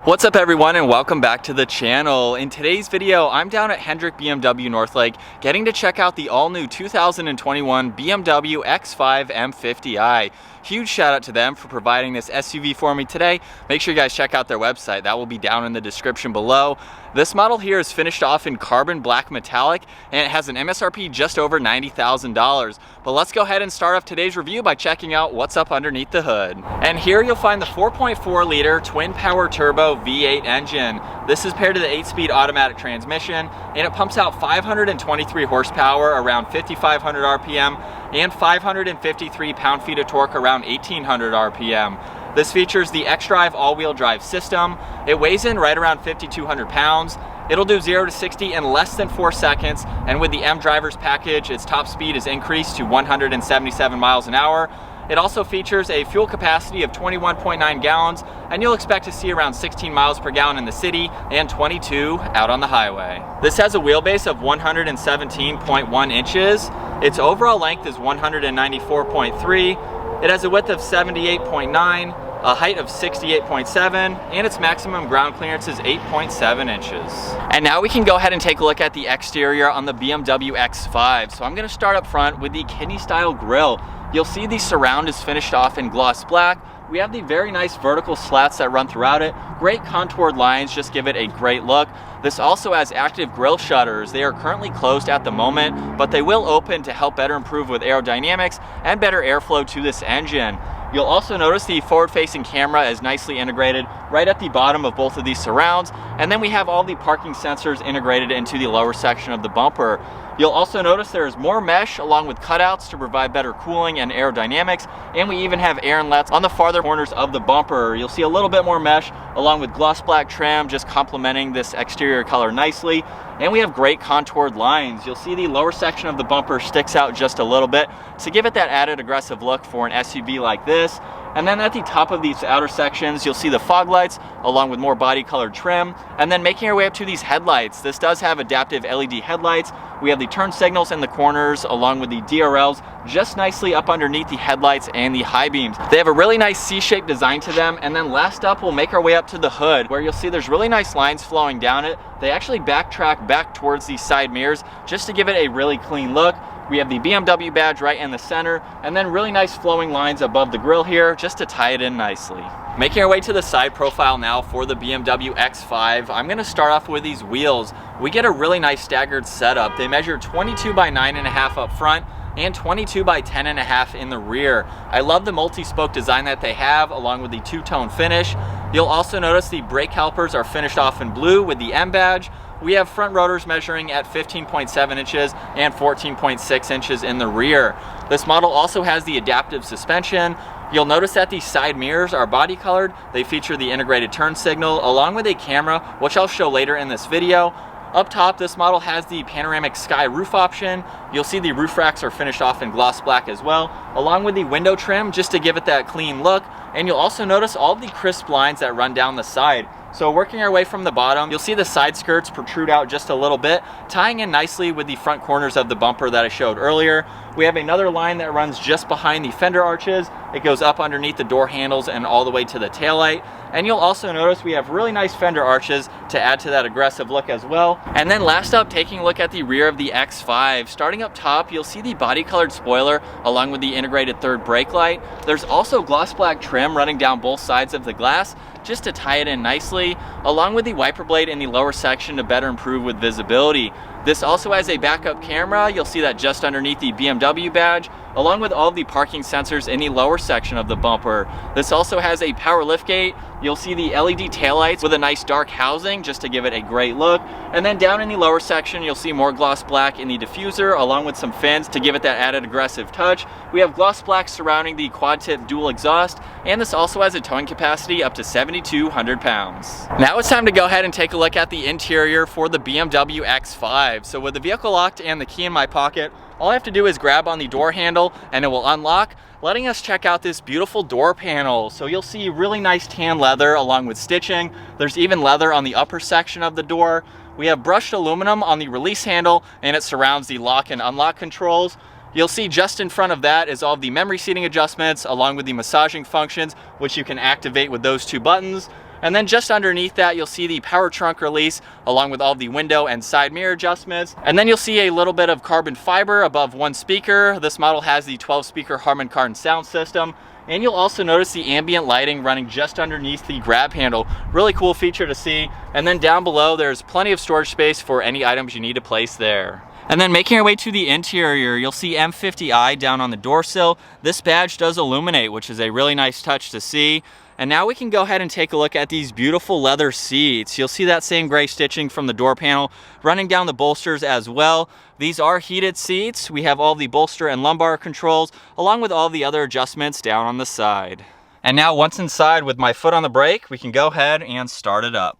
What's up everyone, and welcome back to the channel. In today's video, I'm down at Hendrick BMW Northlake getting to check out the all-new 2021 BMW X5 M50i. Huge shout out to them for providing this SUV for me today. Make sure you guys check out their website. That will be down in the description below. This model here is finished off in carbon black metallic and it has an MSRP just over $90,000. But let's go ahead and start off today's review by checking out what's up underneath the hood. And here you'll find the 4.4 liter twin power turbo V8 engine. This is paired to the 8-speed automatic transmission and it pumps out 523 horsepower around 5,500 RPM and 553 pound-feet of torque around 1,800 RPM. This features the xDrive all-wheel drive system. It weighs in right around 5,200 pounds. It'll do 0 to 60 in less than 4 seconds, and with the M drivers package, its top speed is increased to 177 miles an hour. It also features a fuel capacity of 21.9 gallons, and you'll expect to see around 16 miles per gallon in the city and 22 out on the highway. This has a wheelbase of 117.1 inches. Its overall length is 194.3. It has a width of 78.9, a height of 68.7, and its maximum ground clearance is 8.7 inches. And now we can go ahead and take a look at the exterior on the BMW X5. So I'm going to start up front with the kidney style grille. You'll see the surround is finished off in gloss black. We have the very nice vertical slats that run throughout it. Great contoured lines just give it a great look. This also has active grille shutters. They are currently closed at the moment, but they will open to help better improve with aerodynamics and better airflow to this engine. You'll also notice the forward-facing camera is nicely integrated right at the bottom of both of these surrounds, and then we have all the parking sensors integrated into the lower section of the bumper. You'll also notice there is more mesh along with cutouts to provide better cooling and aerodynamics, and we even have air inlets on the farther corners of the bumper. You'll see a little bit more mesh along with gloss black trim just complementing this exterior color nicely. And we have great contoured lines. You'll see the lower section of the bumper sticks out just a little bit to give it that added aggressive look for an SUV like this. And then at the top of these outer sections, you'll see the fog lights along with more body colored trim. And then making our way up to these headlights. This does have adaptive LED headlights. We have the turn signals in the corners along with the DRLs just nicely up underneath the headlights and the high beams. They have a really nice C-shaped design to them. And then last up, we'll make our way up to the hood where you'll see there's really nice lines flowing down it. They actually backtrack back towards these side mirrors just to give it a really clean look. We have the BMW badge right in the center, and then really nice flowing lines above the grille here just to tie it in nicely. Making our way to the side profile now for the BMW X5, I'm going to start off with these wheels. We get a really nice staggered setup. They measure 22 by 9.5 up front and 22 by 10.5 in the rear. I love the multi-spoke design that they have along with the two-tone finish. You'll also notice the brake calipers are finished off in blue with the M badge. We have front rotors measuring at 15.7 inches and 14.6 inches in the rear. This model also has the adaptive suspension. You'll notice that these side mirrors are body colored. They feature the integrated turn signal along with a camera, which I'll show later in this video. Up top, this model has the panoramic sky roof option. You'll see the roof racks are finished off in gloss black as well, along with the window trim just to give it that clean look. And you'll also notice all the crisp lines that run down the side. So working our way from the bottom, you'll see the side skirts protrude out just a little bit, tying in nicely with the front corners of the bumper that I showed earlier. We have another line that runs just behind the fender arches. It goes up underneath the door handles and all the way to the taillight. And you'll also notice we have really nice fender arches to add to that aggressive look as well. And then last up, taking a look at the rear of the X5. Starting up top, you'll see the body colored spoiler along with the integrated third brake light. There's also gloss black trim running down both sides of the glass just to tie it in nicely, along with the wiper blade in the lower section to better improve with visibility. This also has a backup camera. You'll see that just underneath the BMW badge, along with all of the parking sensors in the lower section of the bumper. This also has a power liftgate. You'll see the LED taillights with a nice dark housing just to give it a great look. And then down in the lower section, you'll see more gloss black in the diffuser along with some fins to give it that added aggressive touch. We have gloss black surrounding the quad tip dual exhaust, and this also has a towing capacity up to 7,200 pounds. Now it's time to go ahead and take a look at the interior for the BMW X5. So with the vehicle locked and the key in my pocket, all I have to do is grab on the door handle and it will unlock, letting us check out this beautiful door panel. So you'll see really nice tan leather along with stitching. There's even leather on the upper section of the door. We have brushed aluminum on the release handle and it surrounds the lock and unlock controls. You'll see just in front of that is all of the memory seating adjustments along with the massaging functions, which you can activate with those two buttons. And then just underneath that, you'll see the power trunk release along with all the window and side mirror adjustments. And then you'll see a little bit of carbon fiber above one speaker. This model has the 12-speaker Harman Kardon sound system. And you'll also notice the ambient lighting running just underneath the grab handle. Really cool feature to see. And then down below, there's plenty of storage space for any items you need to place there. And then making our way to the interior, you'll see M50i down on the door sill. This badge does illuminate, which is a really nice touch to see. And now we can go ahead and take a look at these beautiful leather seats. You'll see that same gray stitching from the door panel running down the bolsters as well. These are heated seats. We have all the bolster and lumbar controls, along with all the other adjustments down on the side. And now once inside with my foot on the brake, we can go ahead and start it up.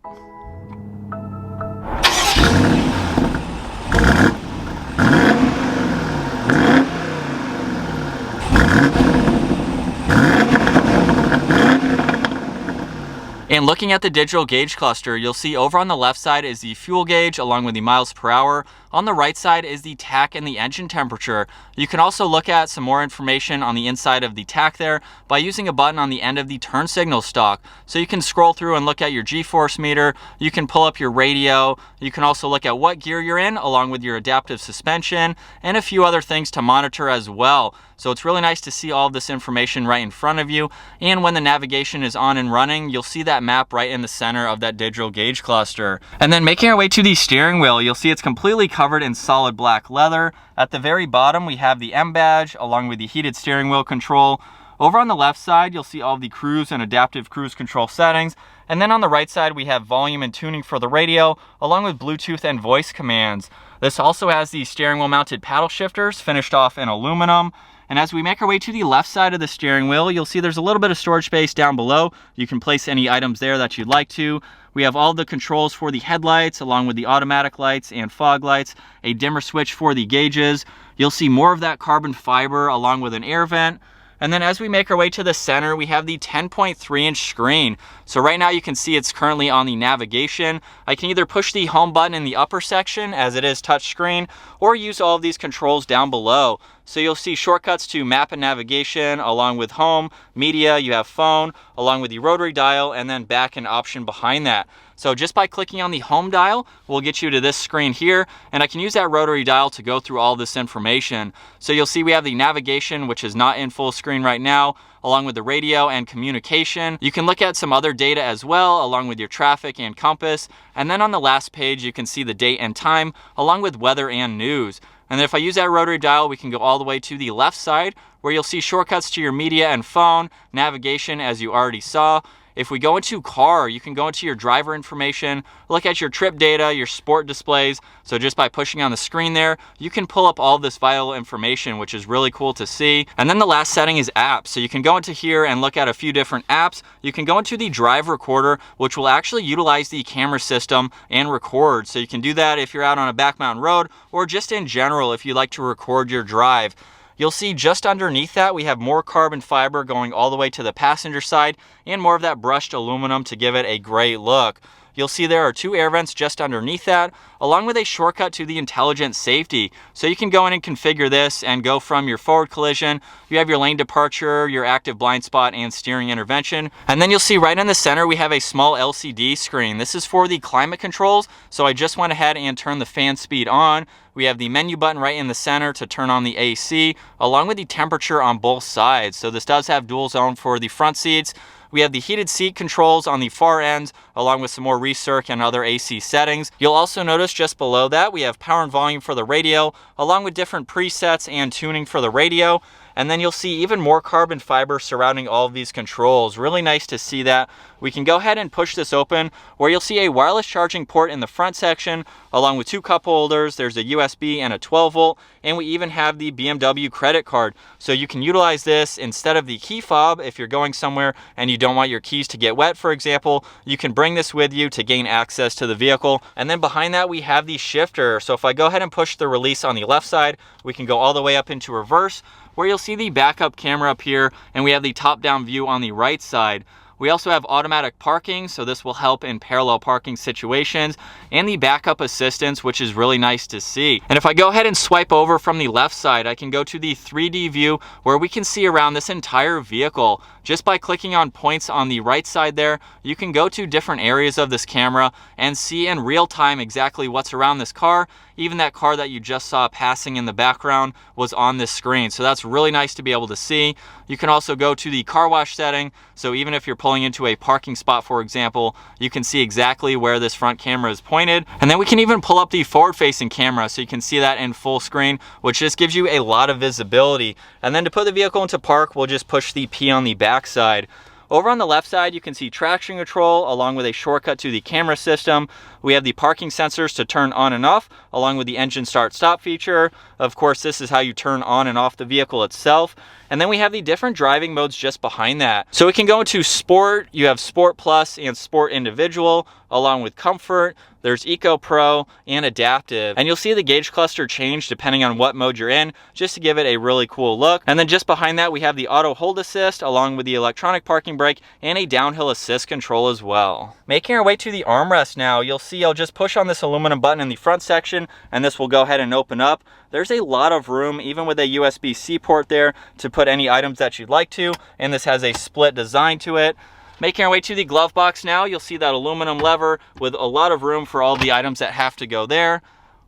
And looking at the digital gauge cluster, you'll see over on the left side is the fuel gauge along with the miles per hour. On the right side is the tach and the engine temperature. You can also look at some more information on the inside of the tach there by using a button on the end of the turn signal stalk. So you can scroll through and look at your G-force meter, you can pull up your radio, you can also look at what gear you're in along with your adaptive suspension and a few other things to monitor as well. So it's really nice to see all of this information right in front of you. And when the navigation is on and running, you'll see that map right in the center of that digital gauge cluster. And then making our way to the steering wheel, you'll see it's completely covered in solid black leather. At the very bottom, we have the M badge along with the heated steering wheel control. Over on the left side, you'll see all the cruise and adaptive cruise control settings. And then on the right side, we have volume and tuning for the radio, along with Bluetooth and voice commands. This also has the steering wheel mounted paddle shifters finished off in aluminum. And as we make our way to the left side of the steering wheel, you'll see there's a little bit of storage space down below. You can place any items there that you'd like to. We have all the controls for the headlights, along with the automatic lights and fog lights, a dimmer switch for the gauges. You'll see more of that carbon fiber along with an air vent. And then as we make our way to the center, we have the 10.3-inch screen. So right now you can see it's currently on the navigation. I can either push the home button in the upper section as it is touchscreen, or use all of these controls down below. So you'll see shortcuts to map and navigation along with home, media, you have phone, along with the rotary dial, and then back an option behind that. So just by clicking on the home dial, we'll get you to this screen here, and I can use that rotary dial to go through all this information. So you'll see we have the navigation, which is not in full screen right now, along with the radio and communication. You can look at some other data as well, along with your traffic and compass. And then on the last page, you can see the date and time, along with weather and news. And then if I use that rotary dial, we can go all the way to the left side, where you'll see shortcuts to your media and phone, navigation as you already saw. If we go into car, you can go into your driver information, look at your trip data, your sport displays. So just by pushing on the screen there, you can pull up all this vital information, which is really cool to see. And then the last setting is apps. So you can go into here and look at a few different apps. You can go into the drive recorder, which will actually utilize the camera system and record. So you can do that if you're out on a back mountain road, or just in general if you like to record your drive. You'll see just underneath that we have more carbon fiber going all the way to the passenger side and more of that brushed aluminum to give it a great look. You'll see there are two air vents just underneath that, along with a shortcut to the intelligent safety. So you can go in and configure this and go from your forward collision, you have your lane departure, your active blind spot, and steering intervention. And then you'll see right in the center we have a small LCD screen. This is for the climate controls, so I just went ahead and turned the fan speed on. We have the menu button right in the center to turn on the AC, along with the temperature on both sides. So this does have dual zone for the front seats. We have the heated seat controls on the far ends, along with some more recirc and other AC settings. You'll also notice just below that we have power and volume for the radio, along with different presets and tuning for the radio. And then you'll see even more carbon fiber surrounding all of these controls. Really nice to see that. We can go ahead and push this open, where you'll see a wireless charging port in the front section, along with two cup holders. There's a USB and a 12 volt, and we even have the BMW credit card. So you can utilize this instead of the key fob if you're going somewhere and you don't want your keys to get wet, for example. You can bring this with you to gain access to the vehicle. And then behind that we have the shifter. So if I go ahead and push the release on the left side, we can go all the way up into reverse, where you'll see the backup camera up here, and we have the top-down view on the right side. We also have automatic parking, so this will help in parallel parking situations, and the backup assistance, which is really nice to see. And if I go ahead and swipe over from the left side, I can go to the 3D view where we can see around this entire vehicle. Just by clicking on points on the right side there, you can go to different areas of this camera and see in real time exactly what's around this car. Even that car that you just saw passing in the background was on this screen. So that's really nice to be able to see. You can also go to the car wash setting. So even if you're pulling into a parking spot, for example, you can see exactly where this front camera is pointed. And then we can even pull up the forward facing camera so you can see that in full screen, which just gives you a lot of visibility. And then to put the vehicle into park, we'll just push the P on the back side. Over on the left side, you can see traction control along with a shortcut to the camera system. We have the parking sensors to turn on and off, along with the engine start stop feature. Of course, this is how you turn on and off the vehicle itself. And then we have the different driving modes just behind that. So we can go into Sport, you have Sport Plus and Sport Individual, along with Comfort. There's Eco Pro and Adaptive. And you'll see the gauge cluster change depending on what mode you're in, just to give it a really cool look. And then just behind that, we have the Auto Hold Assist, along with the electronic parking brake and a downhill assist control as well. Making our way to the armrest now, you'll see I'll just push on this aluminum button in the front section, and this will go ahead and open up. There's a lot of room, even with a USB-C port there, to put any items that you'd like to, and this has a split design to it. Making our way to the glove box now, you'll see that aluminum lever with a lot of room for all the items that have to go there.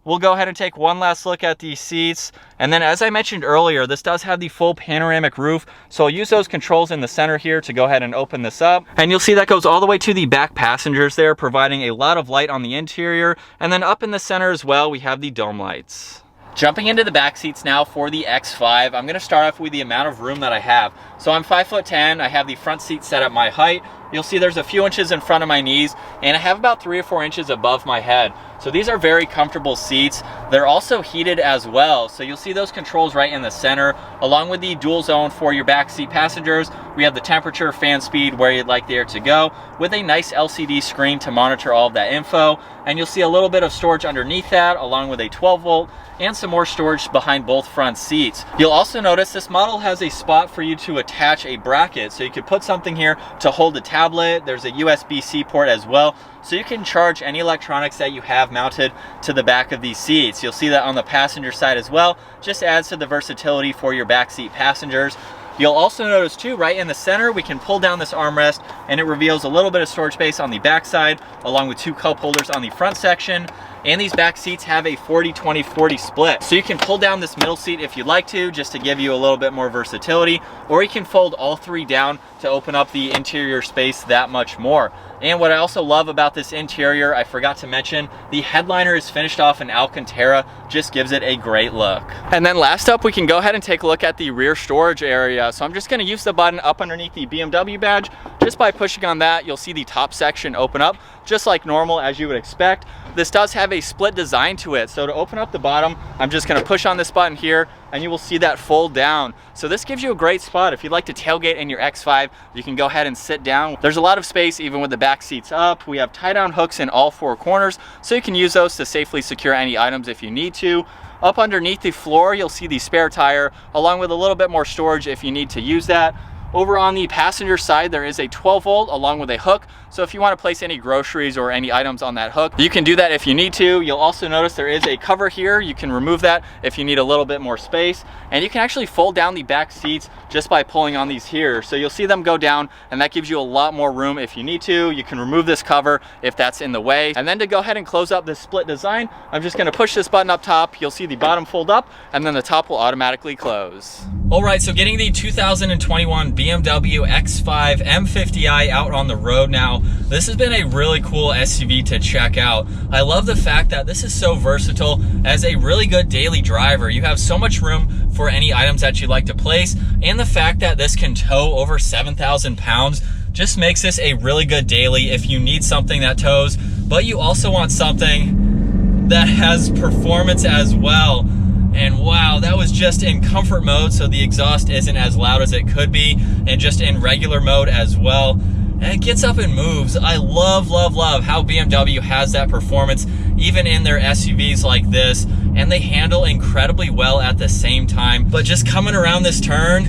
We'll go ahead and take one last look at these seats. And then as I mentioned earlier, this does have the full panoramic roof. So I'll use those controls in the center here to go ahead and open this up. And you'll see that goes all the way to the back passengers there, providing a lot of light on the interior. And then up in the center as well, we have the dome lights. Jumping into the back seats now for the X5, I'm gonna start off with the amount of room that I have. So I'm 5'10", I have the front seat set at my height. You'll see there's a few inches in front of my knees, and I have about 3 or 4 inches above my head. So these are very comfortable seats. They're also heated as well. So you'll see those controls right in the center, along with the dual zone for your back seat passengers. We have the temperature, fan speed, where you'd like the air to go, with a nice LCD screen to monitor all of that info. And you'll see a little bit of storage underneath that, along with a 12 volt and some more storage behind both front seats. You'll also notice this model has a spot for you to attach a bracket. So you could put something here to hold a tablet. There's a USB-C port as well. So you can charge any electronics that you have mounted to the back of these seats. You'll see that on the passenger side as well. Just adds to the versatility for your backseat passengers. You'll also notice too, right in the center, we can pull down this armrest and it reveals a little bit of storage space on the back side, along with 2 cup holders on the front section. And these back seats have a 40-20-40 split. So you can pull down this middle seat if you'd like to, just to give you a little bit more versatility, or you can fold all 3 down to open up the interior space that much more. And what I also love about this interior, I forgot to mention, the headliner is finished off in Alcantara, just gives it a great look. And then last up, we can go ahead and take a look at the rear storage area. So I'm just gonna use the button up underneath the BMW badge. Just by pushing on that, you'll see the top section open up, just like normal as you would expect. This does have a split design to it. So to open up the bottom, I'm just gonna push on this button here, and you will see that fold down. So this gives you a great spot. If you'd like to tailgate in your X5, you can go ahead and sit down. There's a lot of space even with the back seats up. We have tie-down hooks in all 4 corners, so you can use those to safely secure any items if you need to. Up underneath the floor, you'll see the spare tire, along with a little bit more storage if you need to use that. Over on the passenger side, there is a 12 volt along with a hook. So if you want to place any groceries or any items on that hook, you can do that if you need to. You'll also notice there is a cover here. You can remove that if you need a little bit more space. And you can actually fold down the back seats just by pulling on these here. So you'll see them go down, and that gives you a lot more room if you need to. You can remove this cover if that's in the way. And then to go ahead and close up this split design, I'm just going to push this button up top. You'll see the bottom fold up, and then the top will automatically close. All right, so getting the 2021 BMW X5 M50i out on the road now. This has been a really cool SUV to check out. I love the fact that this is so versatile as a really good daily driver. You have so much room for any items that you like to place, and the fact that this can tow over 7,000 pounds just makes this a really good daily if you need something that tows, but you also want something that has performance as well. And wow, that was just in comfort mode, so the exhaust isn't as loud as it could be, and just in regular mode as well. And it gets up and moves. I love, love, love how BMW has that performance, even in their SUVs like this, and they handle incredibly well at the same time. But just coming around this turn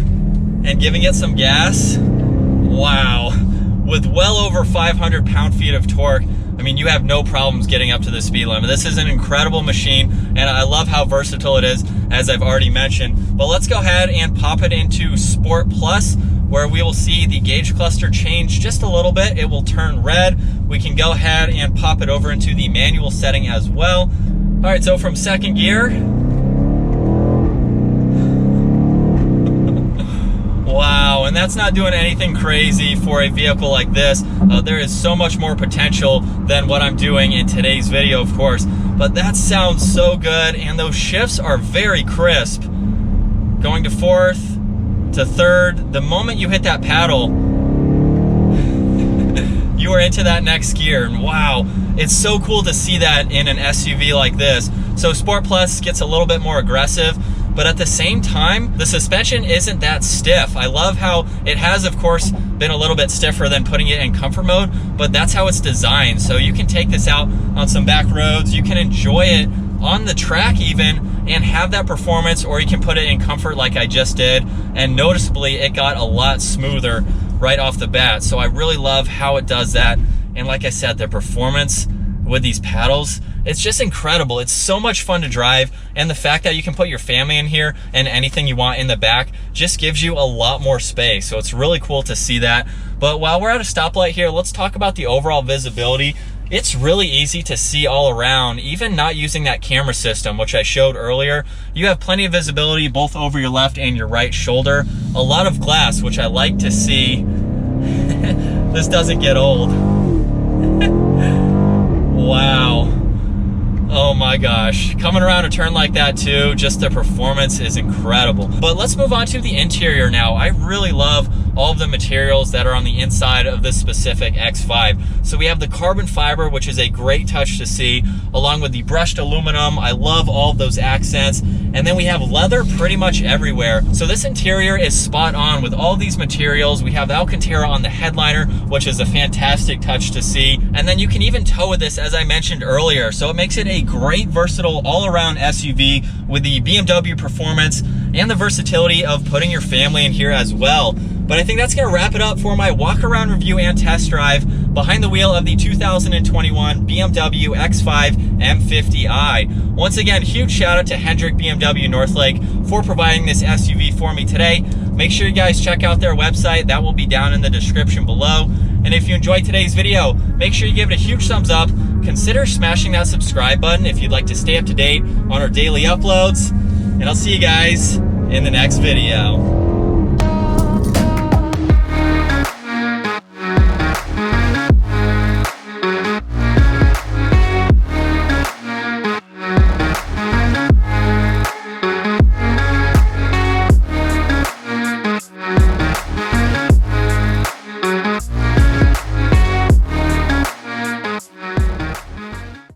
and giving it some gas, wow. with well over 500 pound-feet of torque, I mean, you have no problems getting up to the speed limit. This is an incredible machine, and I love how versatile it is, as I've already mentioned. But let's go ahead and pop it into Sport Plus, where we will see the gauge cluster change just a little bit. It will turn red. We can go ahead and pop it over into the manual setting as well. All right, so from second gear, wow, and that's not doing anything crazy for a vehicle like this. There is so much more potential than what I'm doing in today's video, of course, but that sounds so good, and those shifts are very crisp. Going to fourth, to third, the moment you hit that paddle, you are into that next gear, and wow, it's so cool to see that in an SUV like this. So Sport Plus gets a little bit more aggressive, but at the same time, the suspension isn't that stiff. I love how it has, of course, been a little bit stiffer than putting it in comfort mode, but that's how it's designed. So you can take this out on some back roads, you can enjoy it on the track even, and have that performance, or you can put it in comfort like I just did, and noticeably it got a lot smoother right off the bat. So I really love how it does that, and like I said, the performance with these paddles, it's just incredible. It's so much fun to drive, and the fact that you can put your family in here and anything you want in the back just gives you a lot more space. So it's really cool to see that. But while we're at a stoplight here, let's talk about the overall visibility. It's really easy to see all around, even not using that camera system, which I showed earlier. You have plenty of visibility both over your left and your right shoulder. A lot of glass, which I like to see. This doesn't get old. Wow. Oh my gosh, coming around a turn like that too, just the performance is incredible. But let's move on to the interior now. I really love all of the materials that are on the inside of this specific X5. So we have the carbon fiber, which is a great touch to see, along with the brushed aluminum. I love all of those accents. And then we have leather pretty much everywhere. So this interior is spot on with all these materials. We have the Alcantara on the headliner, which is a fantastic touch to see. And then you can even tow with this, as I mentioned earlier. So it makes it a great versatile all-around SUV with the BMW performance and the versatility of putting your family in here as well. But I think that's gonna wrap it up for my walk-around review and test drive behind the wheel of the 2021 BMW X5 M50i. Once again, huge shout out to Hendrick BMW Northlake for providing this SUV for me today. Make sure you guys check out their website. That will be down in the description below. And if you enjoyed today's video, make sure you give it a huge thumbs up. Consider smashing that subscribe button if you'd like to stay up to date on our daily uploads. And I'll see you guys in the next video.